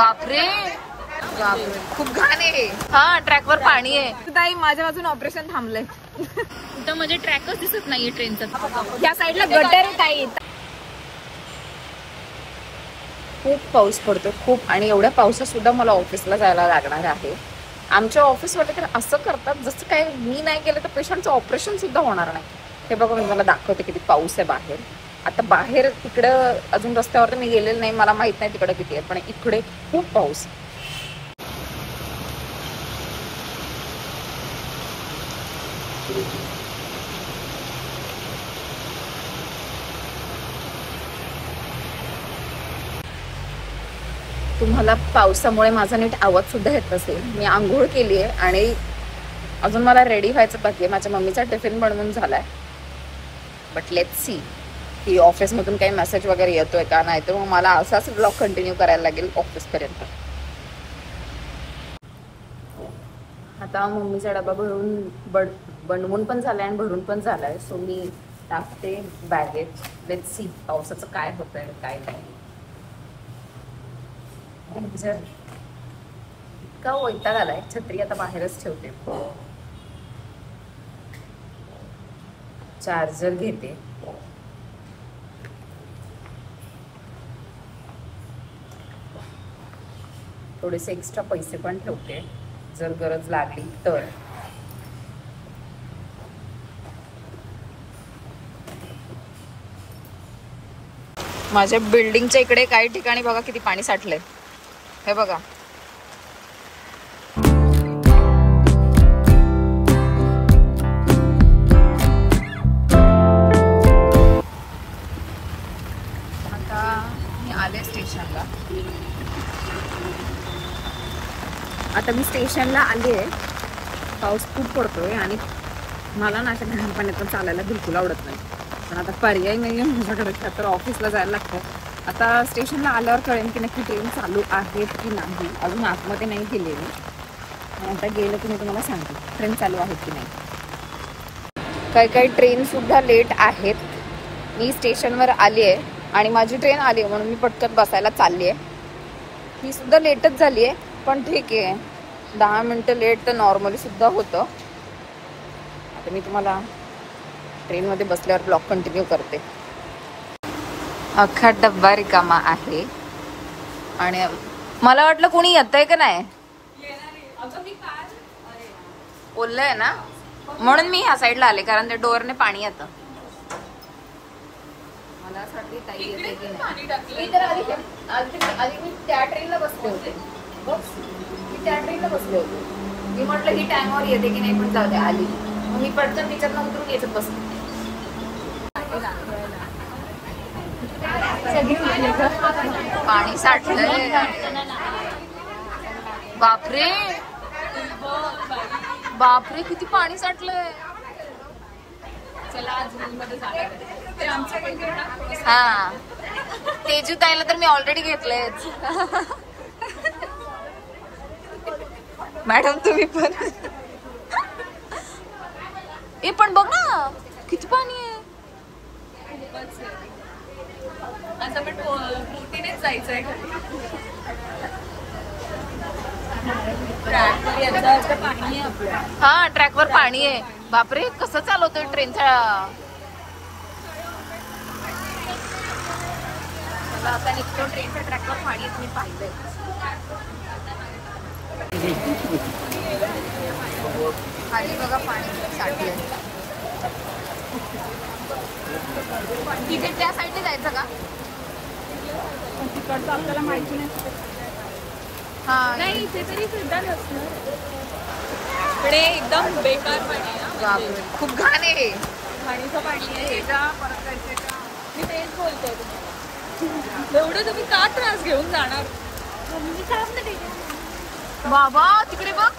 बापरे बापरे खूप घाण आहे. हा ट्रॅकवर पाणी आहे. ताई माझ्या बाजून ऑपरेशन थांबलंय. कुठं म्हणजे ट्रॅकच दिसत नाहीये ट्रेनचं. या साईडला गटर आहे ताई. खूप पाऊस पडतो खूप, आणि एवढ्या पावसात सुद्धा मला ऑफिसला जायला लागणार आहे. आमच्या ऑफिसवाले तर असं करतात जसं काय मी नाही गेलं तर पेशंटचं ऑपरेशन सुद्धा होणार नाही. हे बघा मी मला दाखवते किती पाऊस आहे बाहेर. आता बाहेर तिकडं अजून रस्त्यावर तर मी गेलेलं नाही, मला माहित नाही तिकडं किती आहे, पण इकडे खूप पाऊस. तुम्हाला पावसामुळे माझा नीट आवाज सुद्धा येत असेल. मी आंघोळ केली आहे आणि अजून मला रेडी व्हायचं बाकी आहे. माझ्या मम्मीचा टिफिन बनवून झालाय, बट लेट्स सी की ऑफिसमधून काही मेसेज वगैरे येतोय का, नाही तर मग मला असाच ब्लॉग कंटिन्यू करायला लागेल ऑफिसपर्यंत. आता मम्मीचा डबा बनवून पण झालाय आणि भरून पण झालाय. सो मी टाकते बॅगेत. लेट्स सी पावसाचं काय होतंय काय नाही. जर इतका वैताग आलाय, छत्री आता बाहेरच ठेवते. चार्जर घेते. थोडेसे एक्स्ट्रा पैसे पण ठेवते जर गरज लागली तर. माझ्या बिल्डिंगच्या इकडे काही ठिकाणी बघा किती पाणी साठलंय. हे बघा आता मी स्टेशनला आली आहे. पाऊस खूप पडतोय आणि मला ना अशा घाण पाण्यातून चालायला बिलकुल आवडत नाही, पण आता पर्याय नाही आहे माझ्याकडे, तर ऑफिसला जायला लागतं. आता स्टेशनला आल्यावर कळेल की नक्की ट्रेन चालू आहेत की नाही. अजून आतमध्ये नाही गेलेली, आता गेलं की मी तुम्हाला सांगते ट्रेन चालू आहेत की नाही. काही ट्रेनसुद्धा लेट आहेत. मी स्टेशनवर आली आहे आणि माझी ट्रेन आली आहे म्हणून मी पटकन बसायला चालली आहे. ही सुद्धा लेटच झाली आहे, पण ठीक आहे, 10 मिनटं लेट तर नॉर्मली सुद्धा होतं. आता मी तुम्हाला ट्रेनमध्ये बसल्यावर ब्लॉग कंटिन्यू करते. अख्खा डब्बा रिकामा आहे आणि मला वाटलं कोणी येतंय का नाही. ओलंय ना म्हणून मी ह्या साईडला आले, कारण त्या डोअरने पाणी येतं. मला असं वाटतं ताई येते की नाही. मी तर आधी मी त्या ट्रेनला बसले होते. मी त्या ट्रेनला बसले होते. मी म्हटलं ही टाइमवर येते की नाही, पण जाऊ दे आली. मग मी पटकन तिच्यातनं उतरून यायचं बसले. पाणी साठलंय. बापरे बापरे किती पाणी साठलंय. चला आज रूममध्ये जाणार. हा तेजू ताईला तर मी ऑलरेडी घेतलंयच. मॅडम तुम्ही पण. ए पण बघ ना किती पाणी आहे. असं पण बोटीनेच जायचंय. हा ट्रॅकवर पाणी आहे. बापरे कसं चालवतोय ट्रेनचा. मला आता निघतो ट्रेनच्या ट्रॅकवर पाणी मी पाहिलंय. खाली बघा पाणी साठलंय. तिथे त्या साईडने जायचं का. तिकडचं आपल्याला माहिती नाही. हा नाही इथे तरी सुद्धा नसणार. इकडे एकदम बेकार पाणी आहे. खूप घाण आहे. घाणीचं पाणी आहे. मी तेच बोलतोय तुम्हाला. एवढं तुम्ही का त्रास घेऊन जाणार. बाबा तिकडे बघ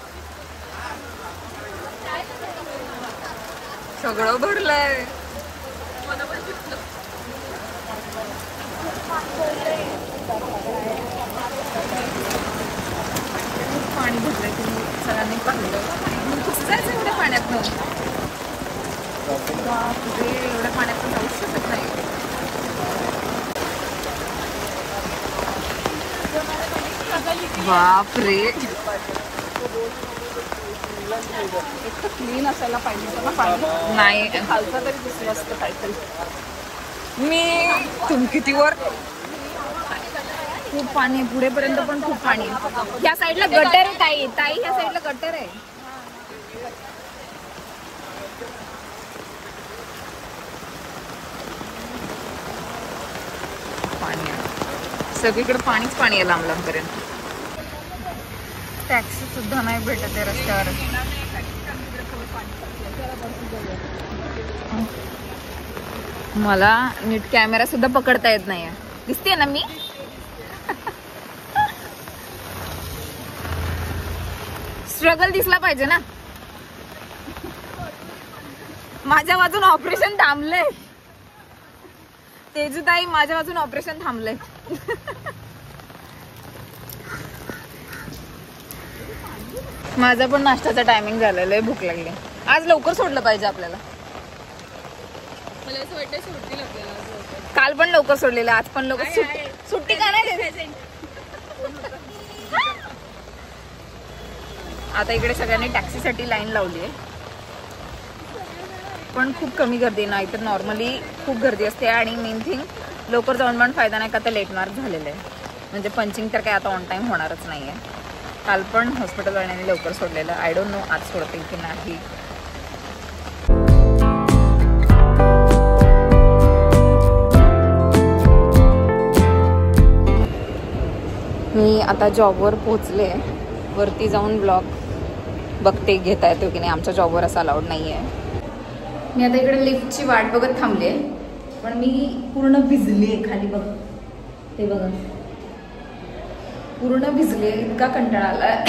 सगळं भरलंय. पाणी भरलंय. तुम्ही सगळ्यांनी पाहिलं कसं जायचं एवढ्या पाण्यातनं. एवढ्या पाण्यातून जाऊ शकत नाही. बापरे, क्लीन असायला पाहिजे ना पाणी. नाही खालचं तरी दिसलं असतं काहीतरी. मी तुम्ही किती वर, खूप पाणी पुढेपर्यंत पण खूप पाणी. या साईडला गटर आहे ताई, ताई ह्या साईडला गटर आहे. पाणी सगळीकडे पाणीच पाणी आहे लांब लांबपर्यंत. टॅक्सी सुद्धा नाही भेटत आहे रस्त्यावर. मला नीट कॅमेरा सुद्धा पकडता येत नाही. दिसते ना मी. स्ट्रगल दिसला पाहिजे ना. माझ्या बाजून ऑपरेशन थांबलंय तेजूताई, माझ्या बाजून ऑपरेशन थांबलंय. माझा पण नाश्त्याचा टायमिंग झालेला आहे, भूक लागली. आज लवकर सोडलं पाहिजे आपल्याला. मला असं वाटतं सुट्टी लागेल. काल पण लवकर सोडलेलं, आज पण लवकर. सुट्टी का नाही देत? आता इकडे सगळ्यांनी टॅक्सीसाठी लाईन लावली आहे, पण खूप कमी गर्दी, नाही तर नॉर्मली खूप गर्दी असते. आणि मेन थिंग लवकर जाऊन पण फायदा नाही का, आता लेट मार्क झालेलं आहे. म्हणजे पंचिंग तर काय आता ऑन टाईम होणारच नाही आहे. काल पण हॉस्पिटल वाल्याने लवकर सोडलेलं. आय डोंट नो आज सोडतील की नाही. मी आता जॉबवर पोहोचले. वरती जाऊन ब्लॉग बघते घेता येतो की नाही. आमच्या जॉबवर असं अलाउड नाही आहे. मी आता इकडे लिफ्टची वाट बघत थांबले, पण मी पूर्ण भिजली आहे खाली. बघ ते बघा, पूर्ण भिजले, इतका कंटाळा आलाय.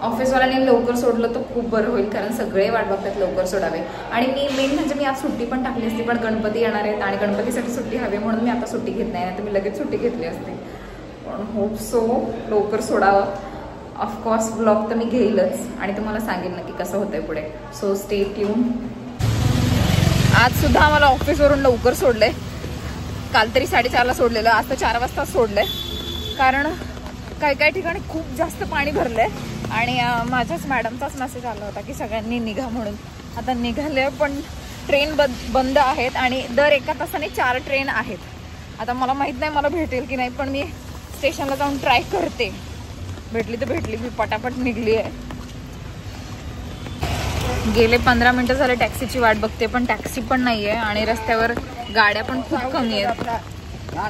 ऑफिसवाल्याने लवकर सोडलं तर खूप बरं होईल, कारण सगळे वाट बघतात लवकर सोडावे. आणि मी मेन म्हणजे मी आज सुट्टी पण टाकली असती, पण गणपती येणार आहेत आणि गणपतीसाठी सुट्टी हवी म्हणून मी आता सुट्टी घेत नाही. तर मी लगेच सुट्टी घेतली असते. पण होप सो लवकर सोडावं. ऑफकोर्स ब्लॉग तर मी घेईलच आणि तुम्हाला सांगेन नक्की कसं होतंय पुढे. So stay tune. आज सुद्धा आम्हाला ऑफिसवरून लवकर सोडलंय. काल तरी 4:30ला सोडलेलं, आज तर 4 वाजता सोडलंय. कारण काही काही ठिकाणी खूप जास्त पाणी भरलंय. आणि माझ्याच मॅडमचाच मेसेज आला होता की सगळ्यांनी निघा म्हणून. आता निघाले, पण ट्रेन बंद आहेत आणि दर एका तासाने 4 ट्रेन आहेत. आता मला माहित नाही मला भेटेल की नाही, पण मी स्टेशनला जाऊन ट्राय करते. भेटली तर भेटली, मी पटापट निघली आहे. गेले 15 मिनिटं झाले टॅक्सीची वाट बघते, पण टॅक्सी पण नाहीये आणि रस्त्यावर गाड्या पण खूप कमी आहेत.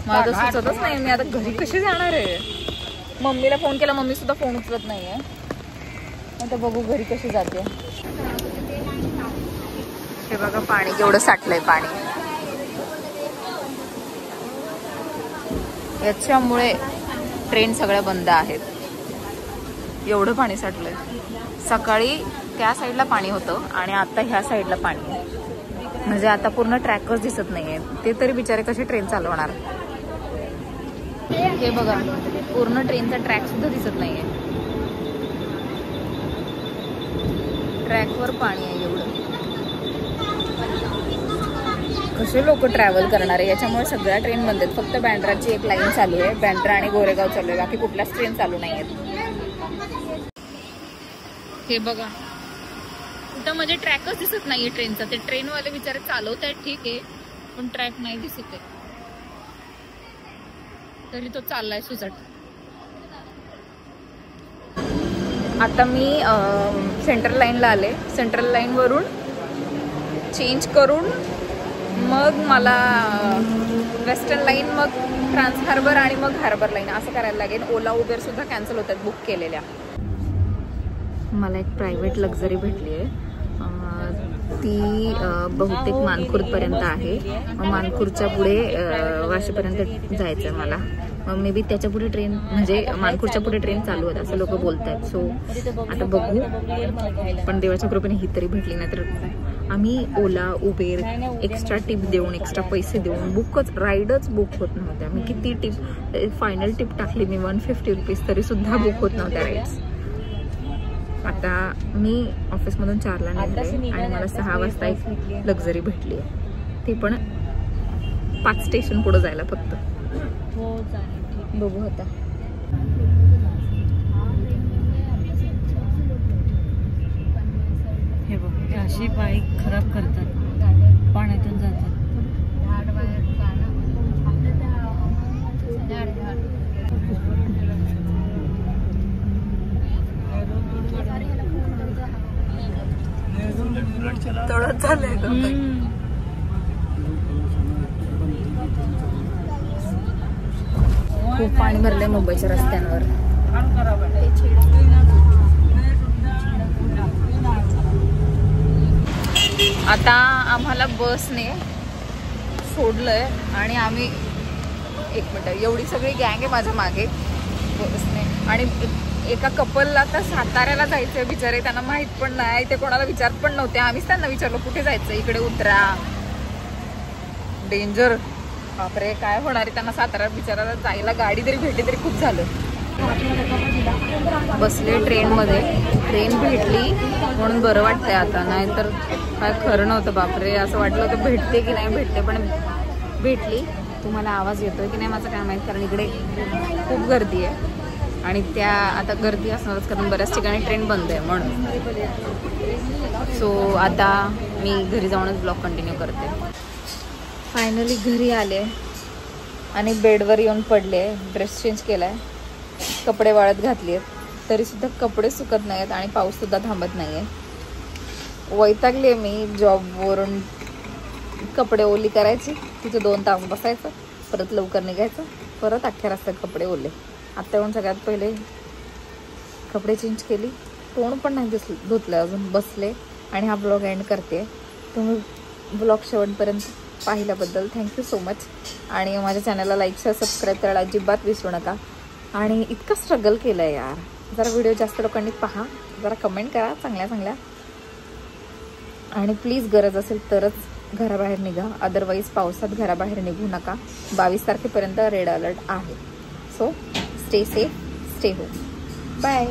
मला सुचतच नाही मी आता घरी कशी जाणार आहे. मम्मीला फोन केला, मम्मी सुद्धा फोन उचलत नाहीये. आता बघू घरी कशी जाते. हे बघा पाणी केवढं साठलंय. पाणी याच्यामुळे ट्रेन सगळ्या बंद आहेत. एवढं पाणी साठलंय. सकाळी त्या साईडला पाणी होतं आणि आता ह्या साईडला पाणी. म्हणजे आता पूर्ण ट्रॅकच दिसत नाहीये. ते तरी बिचारे कशी ट्रेन चालवणार. हे बघा पूर्ण ट्रेनचा ट्रॅक सुद्धा दिसत नाहीये. ट्रॅकवर पाणी आहे एवढं. कसे लोक ट्रॅव्हल करणार आहे. याच्यामुळे सगळ्या ट्रेन बंद आहेत. फक्त बँड्राची एक लाईन चालू आहे, बँड्रा आणि गोरेगाव चालू आहे. बाकी कुठल्याच ट्रेन चालू नाही आहेत. हे बघा कुठं म्हणजे ट्रॅकच दिसत नाहीये ट्रेनचा. ते ट्रेनवाले बिचारे चालवत आहेत ठीक आहे, पण ट्रॅक नाही दिसत आहे. तरी तो चाललाय सुचट. आता मी सेंट्रल लाईनला आले. सेंट्रल लाईन वरून चेंज करून मग मला वेस्टर्न लाईन, मग ट्रान्स हार्बर आणि मग हार्बर लाईन असं करायला लागेल. ओला उबेर सुद्धा कॅन्सल होतात बुक केलेल्या. मला एक प्रायव्हेट लक्झरी भेटली आहे. ती बहुतेक मानखुर्दपर्यंत आहे. मानखुर्दच्या पुढे वाशीपर्यंत जायचं आहे मला. मे बी त्याच्या पुढे ट्रेन म्हणजे मानखुर्दच्या पुढे ट्रेन चालू आहेत असं लोक बोलत आहेत. सो आता बघू. पण देवाच्या कृपेने ही तरी भेटली. नाही तर आम्ही ओला उबेर एक्स्ट्रा टिप देऊन, एक्स्ट्रा पैसे देऊन बुकच राईडच बुक होत नव्हत्या. मी किती टिप फायनल टिप टाकली मी 150 रुपीज, तरी सुद्धा बुक होत नव्हत्या राईड्स. आता मी ऑफिसमधून 4ला निघाले आणि मला 6 वाजता एक लक्झरी भेटली आहे. ती पण 5 स्टेशन पुढे जायला फक्त. बघू आता. हे बघ, अशी बाईक खराब करतात, पाण्यातून जातात. तळत झालंय. खूप पाणी भरलंय मुंबईच्या रस्त्यांवर. आता आम्हाला बसने सोडलंय आणि आम्ही, एक मिनिट, एवढी सगळी गँग आहे माझ्या मागे बसने. आणि एका कपलला तर साताऱ्याला जायचंय बिचारे, त्यांना माहित पण नाही, ते कोणाला विचारत पण नव्हते. आम्हीच त्यांना विचारलो कुठे जायचं, इकडे उतरा, डेंजर. बापरे, काय होणार आहे त्यांना साताऱ्यात बिचारायला जायला. गाडी तरी भेटली तरी खूप झालं. बसले ट्रेनमध्ये, ट्रेन भेटली म्हणून बरं वाटतंय आता, नाहीतर काय खरं नव्हतं. बापरे, असं वाटलं होतं भेटते की नाही भेटते, पण भेटली. तुम्हाला आवाज येतोय की नाही माझं काय माहीत, कारण इकडे खूप गर्दी आहे आणि त्या आता गर्दी असणारच, कारण बऱ्याच ठिकाणी ट्रेन बंद आहे म्हणून. सो आता मी घरी जाऊनच ब्लॉग कंटिन्यू करते. फायनली घरी आले आणि बेडवर येऊन पडले. ड्रेस चेंज केलाय, कपडे वाळत घातली आहेत, तरीसुद्धा कपडे सुकत नाही आहेत आणि पाऊससुद्धा थांबत नाही आहे. वैतागले मी जॉबवरून. कपडे ओली करायची, तिथे 2 तास बसायचं, परत लवकर निघायचं, परत अख्ख्या रस्त्यात कपडे ओले. आता येऊन सगळ्यात पहिले कपडे चेंज केली, तोंड पण नाही धुतलं अजून, बसले आणि हा ब्लॉग एंड करते. तुम्ही ब्लॉग शेवटपर्यंत पाहिल्याबद्दल थँक्यू सो मच. आणि माझ्या चॅनलला लाईक शेअर सबस्क्राईब करायला अजिबात विसरू नका. आणि इतकं स्ट्रगल केलं आहे यार. जरा व्हिडिओ जास्त लोकांनी पहा, जरा कमेंट करा चांगल्या चांगल्या, आणि प्लीज गरज असेल तरच घराबाहेर निघा, अदरवाईज पावसात घराबाहेर निघू नका. 22 तारखेपर्यंत रेड अलर्ट आहे. So stay safe, stay home. Bye.